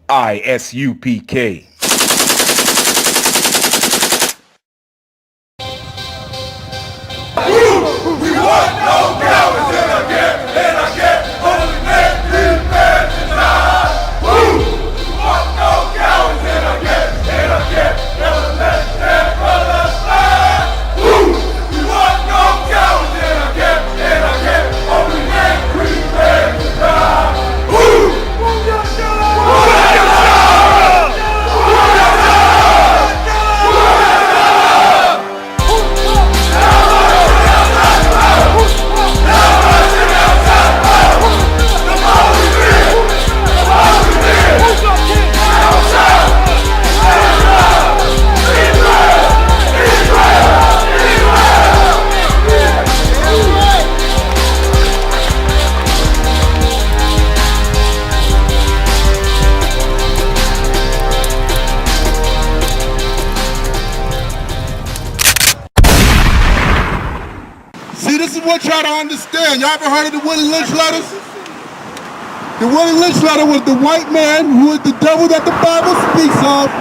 I.S.U.P.K. We want no cowards in our camp, and our camp only make these men to die. We want no cowards in our camp, and our camp never let their brothers fly. We want no cowards in our camp, and our camp only make these men to die. See, this is what y'all don't understand. Y'all ever heard of the Willie Lynch letters? The Willie Lynch letter was the white man who is the devil that the Bible speaks of,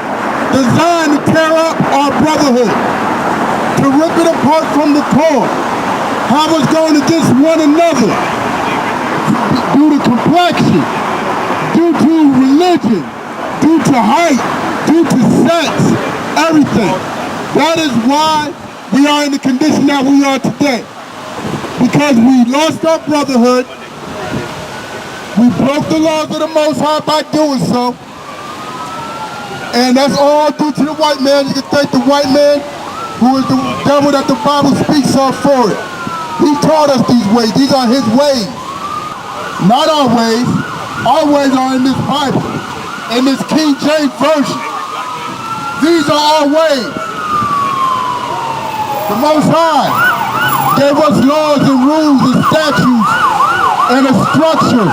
designed to tear up our brotherhood, to rip it apart from the core, have us going against one another, due to complexion, due to religion, due to height, due to sex, everything. That is why we are in the condition that we are today. Because we lost our brotherhood, we broke the laws of the Most High by doing so, and that's all due to the white man. You can thank the white man who is the devil that the Bible speaks of for it. He taught us these ways. These are his ways, not our ways. Our ways are in this Bible, in this King James Version. These are our ways. The Most High gave us laws and rules and statutes and a structure.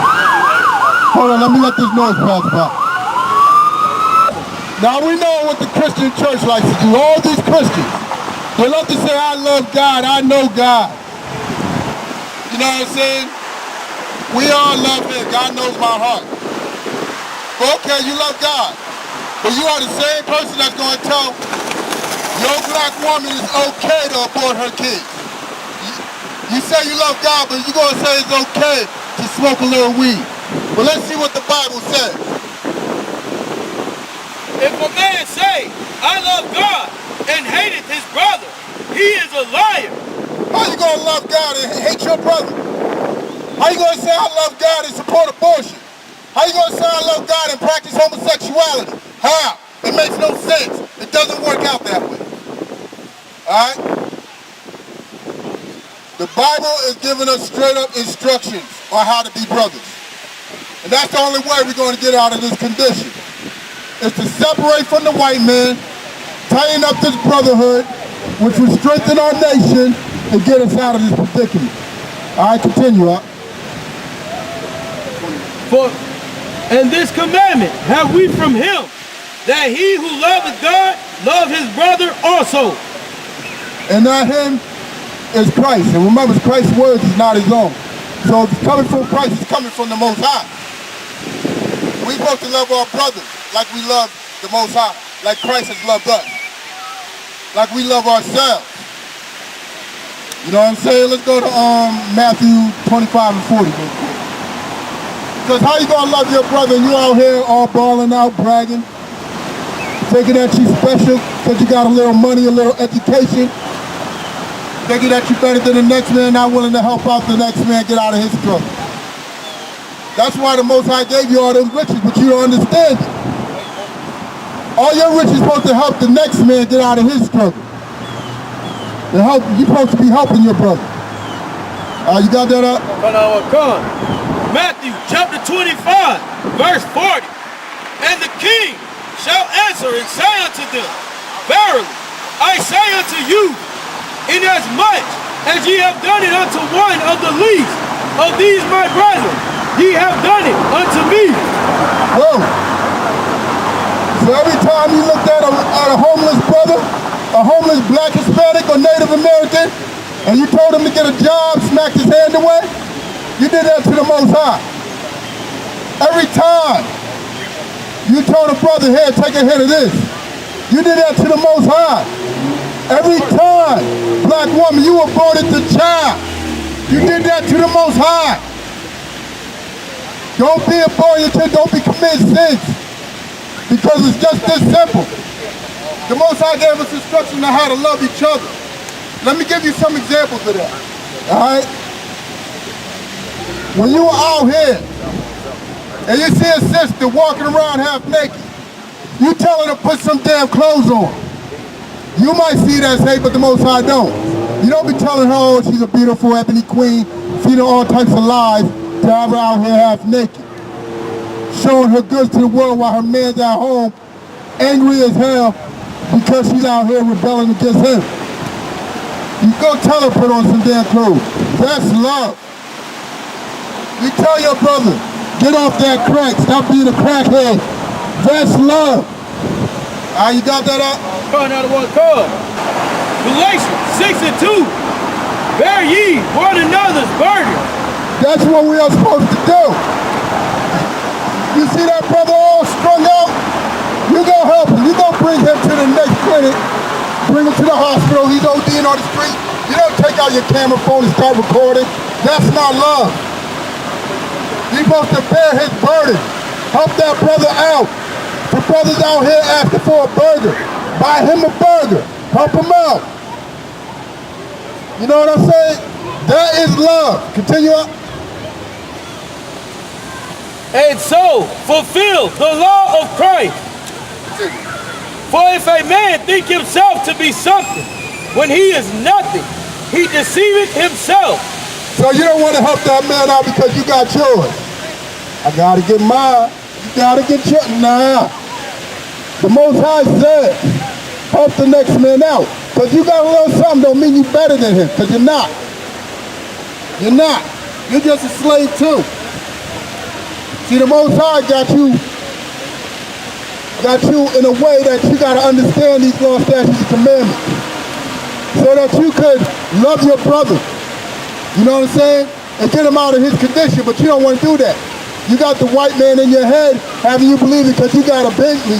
Hold on, let me let this noise pass by. Now we know what the Christian church likes to do. All these Christians, they love to say, I love God, I know God. You know what I'm saying? We all love him. God knows my heart. But okay, you love God. But you are the same person that's going to tell your black woman it's okay to abort her kids. You say you love God, but you're going to say it's okay to smoke a little weed. But let's see what the Bible says. If a man say, I love God and hateth his brother, he is a liar. How you going to love God and hate your brother? How you going to say I love God and support abortion? How you going to say I love God and practice homosexuality? How? It makes no sense. It doesn't work out that way. All right? The Bible is giving us straight up instructions on how to be brothers. And that's the only way we're going to get out of this condition. Is to separate from the white man, tighten up this brotherhood, which will strengthen our nation and get us out of this predicament. All right, continue up. And this commandment have we from him, that he who loveth God, love his brother also. And that him is Christ. And remember, Christ's words is not his own. So if it's coming from Christ, it's coming from the Most High. We're supposed to love our brothers like we love the Most High, like Christ has loved us, like we love ourselves. You know what I'm saying? Let's go to Matthew 25 and 40. Because how you gonna love your brother and you out here all balling out, bragging, thinking that you special because you got a little money, a little education, thinking that you're better than the next man, not willing to help out the next man get out of his struggle. That's why the Most High gave you all those riches, but you don't understand it. All your riches are supposed to help the next man get out of his struggle. You're supposed to be helping your brother. You got that up? Matthew chapter 25, verse 40. And the king shall answer and say unto them, Verily, I say unto you, inasmuch as ye have done it unto one of the least of these my brethren, ye have done it unto me. Whoa. So every time you looked at a homeless brother, a homeless black, Hispanic, or Native American, and you told him to get a job, smacked his hand away, you did that to the Most High. Every time. You told a brother, here, take a hit of this. You did that to the Most High. Every time, black woman, you aborted the child. You did that to the Most High. Don't be aborted, don't be committing sins. Because it's just this simple. The Most High gave us instructions on how to love each other. Let me give you some examples of that. All right? When you are out here and you see a sister walking around half naked, you tell her to put some damn clothes on. You might see that as hate, but the Most High don't. You don't be telling her, oh, she's a beautiful ebony queen, feeding all types of lies to have her out here half naked, showing her goods to the world while her man's at home, angry as hell because she's out here rebelling against him. You go tell her put on some damn clothes. That's love. You tell your brother, get off that crack, stop being a crackhead. That's love. You got that up? Another one called Galatians 6:2. Bear ye one another's burden. That's what we are supposed to do. You see that brother all strung out? You go help him. You go bring him to the next clinic. Bring him to the hospital. He's ODing on the street. You don't take out your camera phone and start recording. That's not love. You're supposed to bear his burden. Help that brother out. The brother's out here asking for a burger. Buy him a burger. Help him out. You know what I'm saying? That is love. Continue up. And so fulfill the law of Christ. For if a man think himself to be something when he is nothing, he deceiveth himself. So you don't want to help that man out because you got yours. I gotta get mine. You gotta get yours. Nah. The Most High said, help the next man out. Because you got a little something don't mean you better than him. Because you're not. You're not. You're just a slave too. See, the Most High got you in a way that you got to understand these law, statutes, and commandments so that you could love your brother. You know what I'm saying? And get him out of his condition, but you don't want to do that. You got the white man in your head having you believe it because you got a Bentley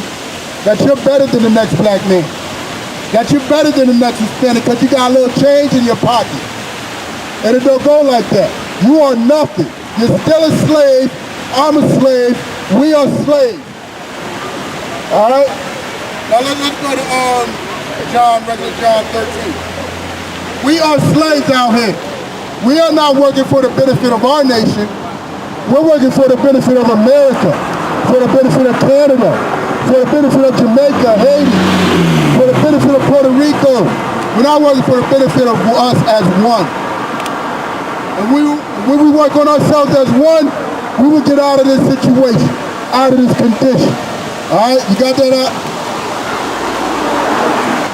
that you're better than the next black man. That you're better than the next Hispanic because you got a little change in your pocket. And it don't go like that. You are nothing. You're still a slave. I'm a slave. We are slaves. All right? Now let's go to regular John 13. We are slaves out here. We are not working for the benefit of our nation. We're working for the benefit of America, for the benefit of Canada, for the benefit of Jamaica, Haiti, for the benefit of Puerto Rico. We're not working for the benefit of us as one. And when we work on ourselves as one, we will get out of this situation, out of this condition. All right, you got that up?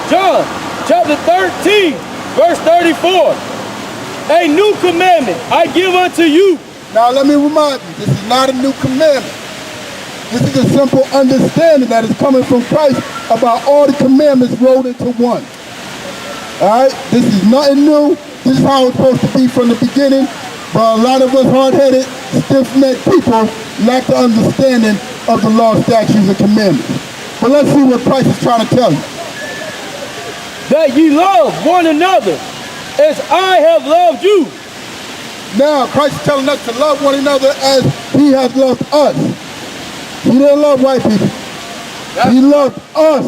John chapter 13, verse 34. A new commandment I give unto you. Now let me remind you, this is not a new commandment. This is a simple understanding that is coming from Christ about all the commandments rolled into one. All right, this is nothing new. This is how it's supposed to be from the beginning. But a lot of us hard-headed, stiff-necked people lack the understanding of the law, statutes, and commandments. But let's see what Christ is trying to tell you. That ye love one another as I have loved you. Now, Christ is telling us to love one another as he has loved us. He didn't love white people. He loved us.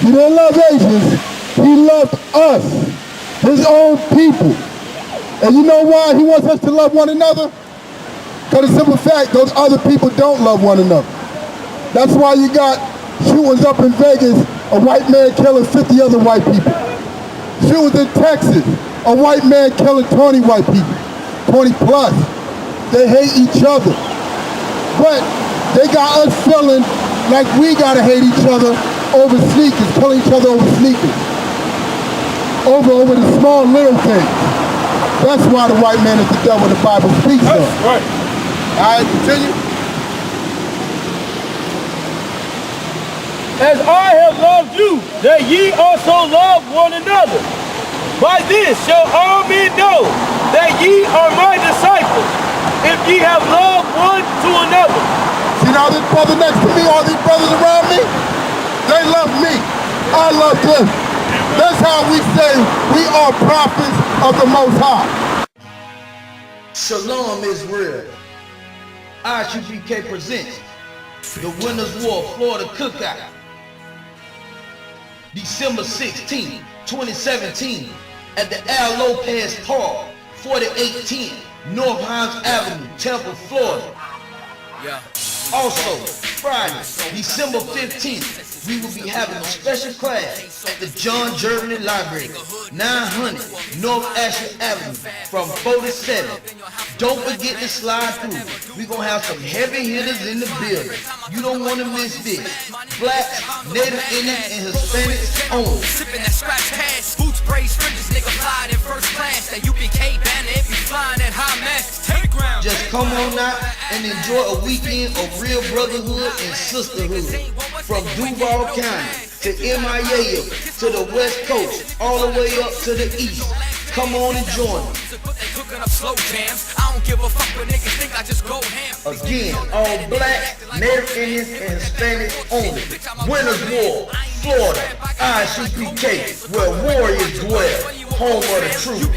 He didn't love Asians. He loved us, his own people. And you know why he wants us to love one another? Because the simple fact, those other people don't love one another. That's why you got shootings up in Vegas, a white man killing 50 other white people. Shootings in Texas, a white man killing 20 white people, 20 plus. They hate each other. But they got us feeling like we gotta hate each other over sneakers, killing each other over sneakers. Over the small little things. That's why the white man is the devil the Bible speaks of. That's right. All right, continue. As I have loved you, that ye also love one another. By this shall all men know that ye are my disciples, if ye have loved one to another. See now this brother next to me, all these brothers around me, they love me. I love them. That's how we say we are prophets of the Most High. Shalom Israel. I.S.U.P.K presents the Winners War Florida Cookout. December 16, 2017 at the Al Lopez Park, 4810 North Hines Avenue, Tampa, Florida. Also, Friday, December 15th, we will be having a special class at the John Germany Library, 900 North Ashley Avenue from 4 to 7. Don't forget to slide through. We're going to have some heavy hitters in the building. You don't want to miss this. Blacks, Native Indians, and Hispanics only. Sipping that scratch cash, boots, braids, fringes, nigga flying in first class. That U.P.K banner if you flying at high mass. Take ground. Just come on out and enjoy a weekend of real brotherhood and sisterhood. From Duval County to MIA to the West Coast, all the way up to the East. Come on and join me. Again, all black, Native Indians, and Hispanics only. Winners War, Florida, I.S.U.P.K, where warriors dwell, home of the truth.